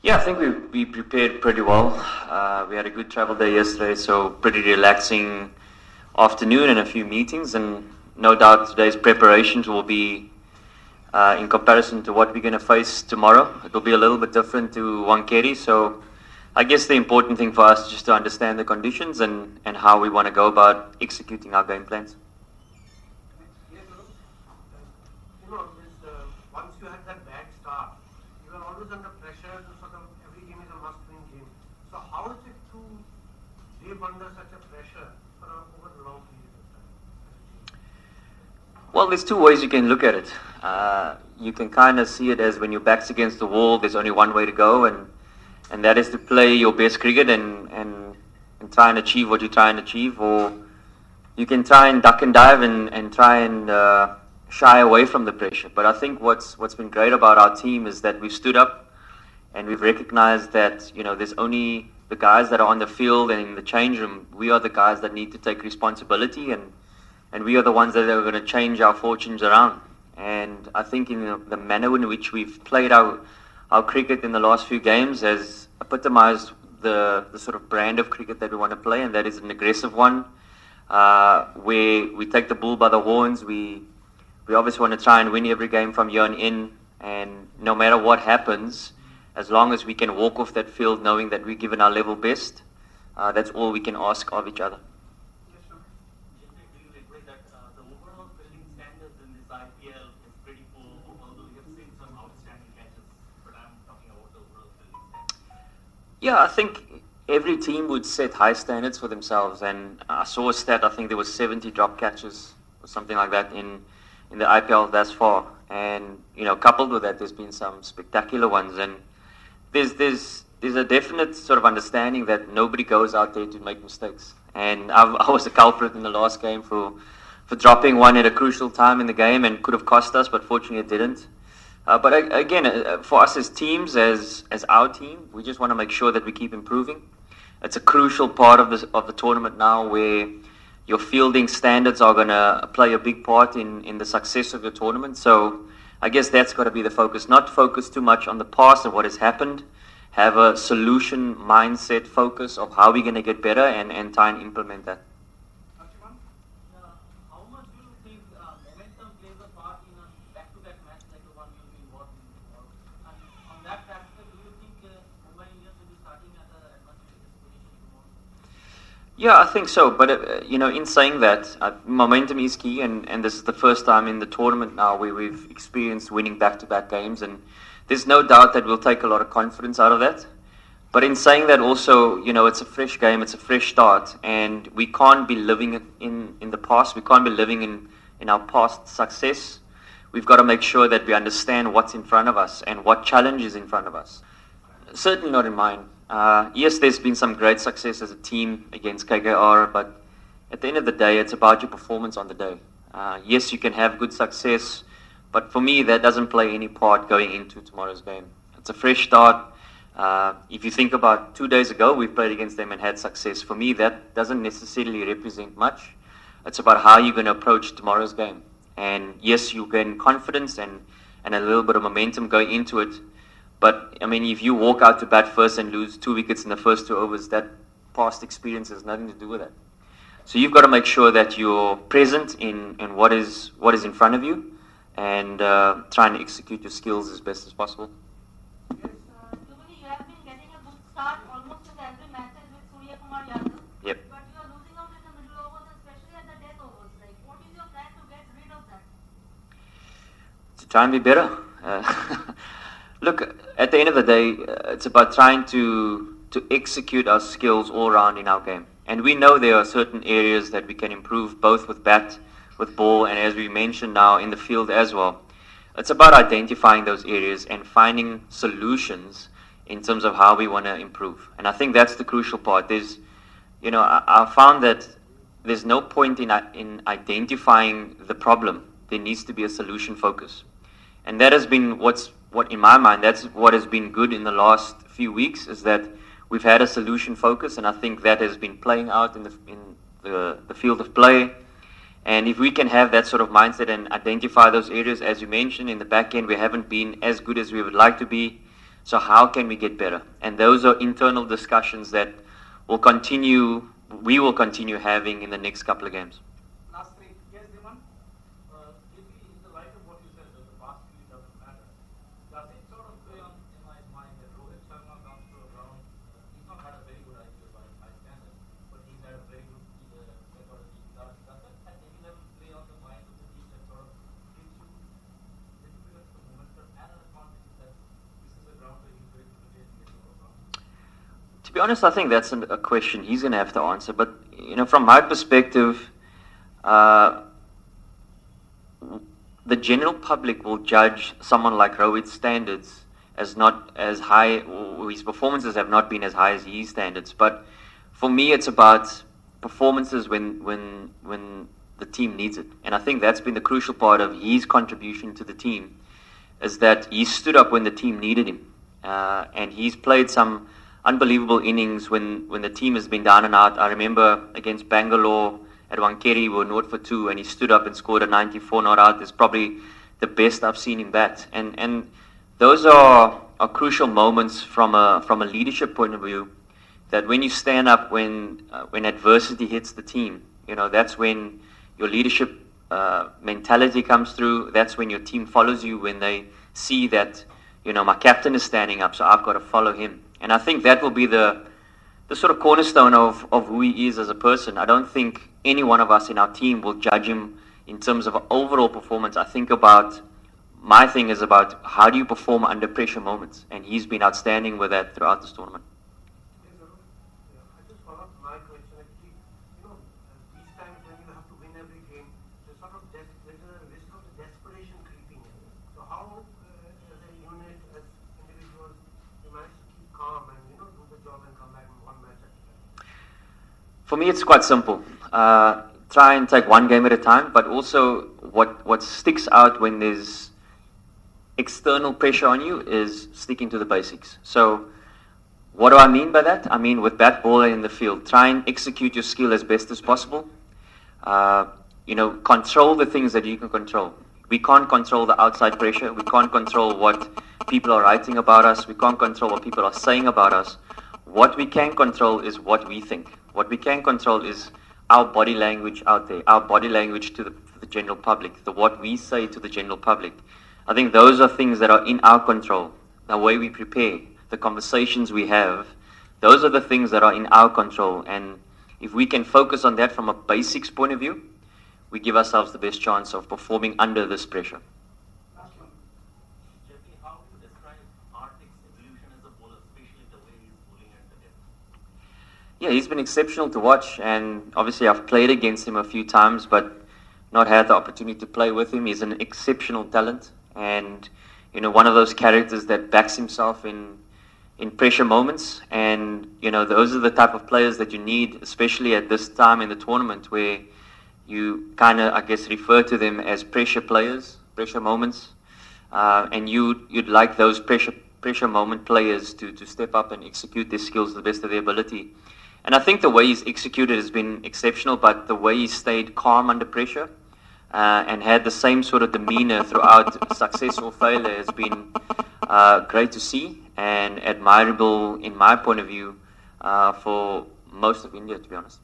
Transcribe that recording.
Yeah, I think we prepared pretty well. We had a good travel day yesterday, so pretty relaxing afternoon and a few meetings, and no doubt today's preparations will be in comparison to what we're going to face tomorrow. It will be a little bit different to Wankeri, so I guess the important thing for us is just to understand the conditions and how we want to go about executing our game plans. Once you had that bad start, you are always under pressure to sort of every game is a must-win game. So how is it to live under such a pressure for over a long period of time? Well, there's two ways you can look at it. You can kind of see it as when your back's against the wall, there's only one way to go, and that is to play your best cricket and try and achieve what you try and achieve, or you can try and duck and dive and try and shy away from the pressure. But I think what's been great about our team is that we've stood up and we've recognized that, there's only the guys that are on the field and in the change room. We are the guys that need to take responsibility, and we are the ones that are going to change our fortunes around. And I think in the manner in which we've played our cricket in the last few games has epitomized the sort of brand of cricket that we want to play, and that is an aggressive one, where we take the bull by the horns. We obviously want to try and win every game from here on in, and no matter what happens, as long as we can walk off that field knowing that we're given our level best, that's all we can ask of each other. Yes, sure. Do you agree that the overall fielding standards in this IPL is pretty poor, although we have seen some outstanding catches, but I'm talking about the overall fielding standards? Yeah, I think every team would set high standards for themselves, and I saw a stat, I think there was 70 drop catches or something like that in the IPL thus far, and coupled with that, there's been some spectacular ones, and there's a definite sort of understanding that nobody goes out there to make mistakes, and I was a culprit in the last game for dropping one at a crucial time in the game, and could have cost us, but fortunately it didn't. But again, for us as teams, as our team, we just want to make sure that we keep improving. It's a crucial part of the tournament now, where your fielding standards are going to play a big part in the success of your tournament. So I guess that's got to be the focus. Not focus too much on the past and what has happened. Have a solution mindset focus of how we're going to get better and try and implement that. How much do you think momentum plays a part in a back-to-back match like the one you'll be involved in? And on that aspect, do you think Mumbai Indians will be starting at an advantageous position tomorrow? Yeah, I think so. But, in saying that, momentum is key, and this is the first time in the tournament now where we've experienced winning back-to-back games, and there's no doubt that we'll take a lot of confidence out of that. But in saying that also, it's a fresh game, it's a fresh start, and we can't be living in the past. We can't be living in our past success. We've got to make sure that we understand what's in front of us and what challenge is in front of us. Certainly not in mine. Yes, there's been some great success as a team against KKR, but at the end of the day, it's about your performance on the day. Yes, you can have good success, but for me, that doesn't play any part going into tomorrow's game. It's a fresh start. If you think about 2 days ago, we played against them and had success. For me, that doesn't necessarily represent much. It's about how you're going to approach tomorrow's game. And yes, you gain confidence and a little bit of momentum going into it. But, if you walk out to bat first and lose 2 wickets in the first 2 overs, that past experience has nothing to do with that. So you've got to make sure that you're present in what is in front of you, and try and execute your skills as best as possible. Duminy, you have been getting a good start almost in every matches with Surya Kumar Yadav. Yep. But you are losing out in the middle overs, especially at the death overs. What is your plan to get rid of that? To try and be better. Look, at the end of the day, it's about trying to execute our skills all around in our game. And we know there are certain areas that we can improve, both with bat, with ball, and as we mentioned now, in the field as well. It's about identifying those areas and finding solutions in terms of how we want to improve. And I think that's the crucial part. I found that there's no point in identifying the problem. There needs to be a solution focus. And that has been in my mind, that's what has been good in the last few weeks, is that we've had a solution focus, and I think that has been playing out in the field of play. And if we can have that sort of mindset and identify those areas, as you mentioned, in the back end, we haven't been as good as we would like to be. So how can we get better? And those are internal discussions that we will continue having in the next couple of games. Last three. Yes, Diman? Maybe in the light of what you said, that the past really doesn't matter, does it sort of play on in my mind that Rohit Sharma comes to a ground, he's not had a very good IPL by high standards, but he's had a very good record. Does that at any level play on the mind of the team that sort of gives you a little bit of the momentum and an advantage that this is a ground where he's very good at getting over from? To be honest, I think that's a question he's going to have to answer. But from my perspective, the general public will judge someone like Rohit's standards as not as high, or his performances have not been as high as his standards. But for me, it's about performances when the team needs it. And I think that's been the crucial part of his contribution to the team, is that he stood up when the team needed him. And he's played some unbelievable innings when the team has been down and out. I remember against Bangalore at Wankeri, we were 0 for 2, and he stood up and scored a 94 not out. It's probably the best I've seen him bat. And those are crucial moments from a leadership point of view, that when you stand up when adversity hits the team, that's when your leadership mentality comes through. That's when your team follows you, when they see that, my captain is standing up, so I've got to follow him. And I think that will be the sort of cornerstone of who he is as a person. I don't think any one of us in our team will judge him in terms of overall performance. I think my thing is about how do you perform under pressure moments. And he's been outstanding with that throughout this tournament. I just follow up my question. Actually, these times when you have to win every game, there's sort of there's a risk of the desperation creeping in. So how, as a unit, as individuals, you manage to keep calm and do the job and come back in one match at a time? For me, it's quite simple. Try and take one game at a time, but also what sticks out when there's external pressure on you is sticking to the basics. So what do I mean by that? I mean with bat, ball in the field, try and execute your skill as best as possible. Control the things that you can control. We can't control the outside pressure. We can't control what people are writing about us. We can't control what people are saying about us. What we can control is what we think. What we can control is our body language out there, our body language to the general public, what we say to the general public. I think those are things that are in our control. The way we prepare, the conversations we have, those are the things that are in our control. And if we can focus on that from a basics point of view, we give ourselves the best chance of performing under this pressure. Jeffrey, how do you describe Hartik's evolution as a bowler, especially the way he's bowling at the depth? Yeah, he's been exceptional to watch, and obviously I've played against him a few times, but not had the opportunity to play with him. He's an exceptional talent, and one of those characters that backs himself in pressure moments. And those are the type of players that you need, especially at this time in the tournament, where you kind of, I guess, refer to them as pressure players, pressure moments, and you'd like those pressure moment players to step up and execute their skills to the best of their ability. And I think the way he's executed has been exceptional, but the way he stayed calm under pressure and had the same sort of demeanor throughout success or failure has been great to see and admirable in my point of view for most of India, to be honest.